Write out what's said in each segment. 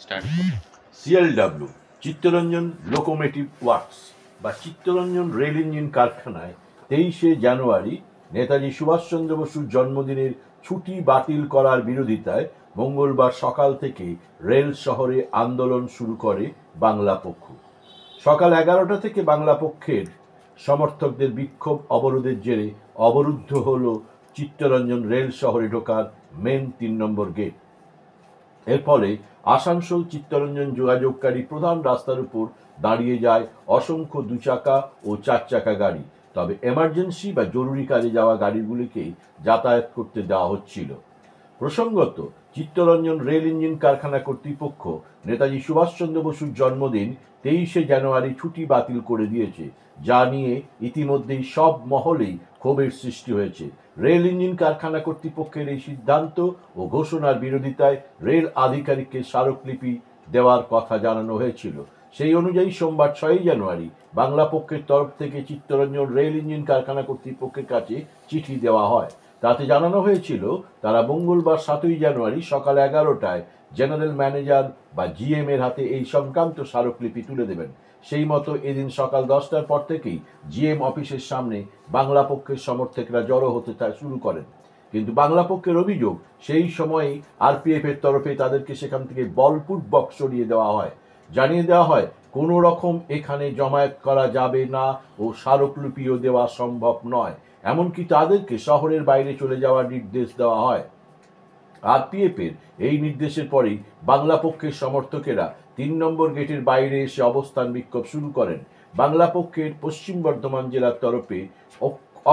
Start. সিএলডব্লিউ Chittaranjan locomotive works বা Chittaranjan rail engine কারখানায় 23শে জানুয়ারি নেতাজি সুভাষচন্দ্র বসুর জন্মদিনের ছুটি বাতিল করার বিরোধিতায় মঙ্গলবার সকাল থেকে রেল শহরে আন্দোলন শুরু করে বাংলা পক্ষ। সকাল 11টা থেকে বাংলা পক্ষের সমর্থকদের বিক্ষোভ অবরোধের জেরে অবরুদ্ধ হল চিত্তরঞ্জন রেল শহরে ঢোকার মেন 3 নম্বর গেট। এর ফলে আসানসোল চিত্তরঞ্জন যোগাযোগকারী প্রধান রাস্তার উপর দাঁড়িয়ে যায় অসংখ্য 2 চাকা ও 4 চাকা গাড়ি। তবে এমার্জেন্সি বা জরুরি কাজে যাওয়া গাড়িগুলিকেই যাতায়াত করতে দেওয়া হচ্ছিল। প্রসঙ্গত, চিত্তরঞ্জন রেল ইঞ্জিন কারখানা কর্তৃপক্ষ নেতাজি সুভাষচন্দ্র বসুর জন্মদিন 23শে জানুয়ারি ছুটি বাতিল করে দিয়েছে, যা নিয়ে ইতিমধ্যেই সব মহলেই ক্ষোভের সৃষ্টি হয়েছে। রেল ইঞ্জিন কারখানা কর্তৃপক্ষের এই সিদ্ধান্ত ও ঘোষণার বিরোধিতায় রেল আধিকারিককে স্মারকলিপি দেওয়ার কথা জানানো হয়েছিল। সেই অনুযায়ী সোমবার 6 জানুয়ারি বাংলা পক্ষের তরফ থেকে চিত্তরঞ্জন রেল ইঞ্জিন কারখানা কর্তৃপক্ষের কাছে চিঠি দেওয়া হয়। তাতে জানানো হয়েছিল তারা মঙ্গলবার 7 জানুয়ারি সকাল 11টায় জেনারেল ম্যানেজার বা জিএম এর হাতে এই সংক্রান্ত স্মারকলিপি তুলে দেবেন। সেই মতো এদিন সকাল 10টার পর থেকেই জিএম অফিসের সামনে বাংলা পক্ষের সমর্থকরা জড়ো হতে শুরু করেন। কিন্তু বাংলা পক্ষের অভিযোগ, সেই সময়েই আরপিএফ এর তরফে তাদেরকে সেখান থেকে বলপূর্বক সরিয়ে দেওয়া হয়। জানিয়ে দেওয়া হয় কোনো রকম এখানে জমায়েত করা যাবে না ও স্মারকলিপিও দেওয়া সম্ভব নয়। এমনকি তাদেরকে শহরের বাইরে চলে যাওয়ার নির্দেশ দেওয়া হয়। আরপিএফ এর এই নির্দেশের পরেই বাংলা পক্ষের সমর্থকেরা 3 নম্বর গেটের বাইরে এসে অবস্থান বিক্ষোভ শুরু করেন। বাংলা পক্ষের পশ্চিম বর্ধমান জেলার তরফে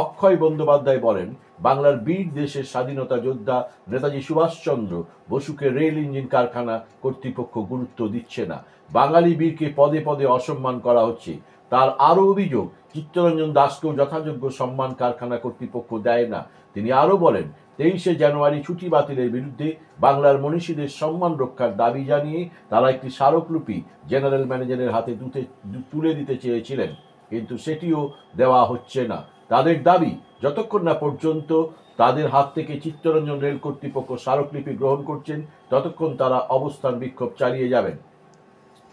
অক্ষয় বন্দ্যোপাধ্যায় বলেন, বাংলার বীর দেশের স্বাধীনতা যোদ্ধা নেতাজি সুভাষচন্দ্র বসুকে রেল ইঞ্জিন কারখানা কর্তৃপক্ষ গুরুত্ব দিচ্ছে না। বাঙালি বীরকে পদে পদে অসম্মান করা হচ্ছে। তার আরও অভিযোগ, চিত্তরঞ্জন দাসকেও যথাযোগ্য সম্মান কারখানা কর্তৃপক্ষ দেয় না। তিনি আরও বলেন, 23শে জানুয়ারি ছুটি বাতিলের বিরুদ্ধে বাংলার মনীষীদের সম্মান রক্ষার দাবি জানিয়ে তারা একটি স্মারকলিপি জেনারেল ম্যানেজারের হাতে তুলে দিতে চেয়েছিলেন, কিন্তু সেটিও দেওয়া হচ্ছে না। তাদের দাবি, যতক্ষণ না পর্যন্ত তাদের হাত থেকে চিত্তরঞ্জন রেল কর্তৃপক্ষ স্মারকলিপি গ্রহণ করছেন, ততক্ষণ তারা অবস্থান বিক্ষোভ চালিয়ে যাবেন।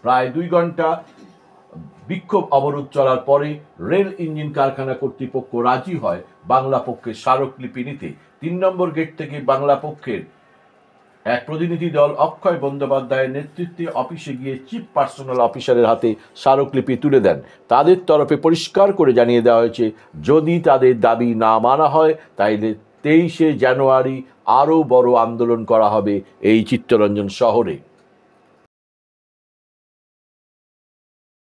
প্রায় 2 ঘন্টা বিক্ষোভ অবরোধ চলার পরে রেল ইঞ্জিন কারখানা কর্তৃপক্ষ রাজি হয় বাংলা পক্ষের স্মারকলিপি নিতে। 3 নম্বর গেট থেকে বাংলা পক্ষের এক প্রতিনিধি দল অক্ষয় বন্দ্যোপাধ্যায়ের নেতৃত্বে অফিসে গিয়ে চিফ পার্সোনাল অফিসারের হাতে স্মারকলিপি তুলে দেন। তাদের তরফে পরিষ্কার করে জানিয়ে দেওয়া হয়েছে, যদি তাদের দাবি না মানা হয় তাইলে 23শে জানুয়ারি আরও বড় আন্দোলন করা হবে এই চিত্তরঞ্জন শহরে।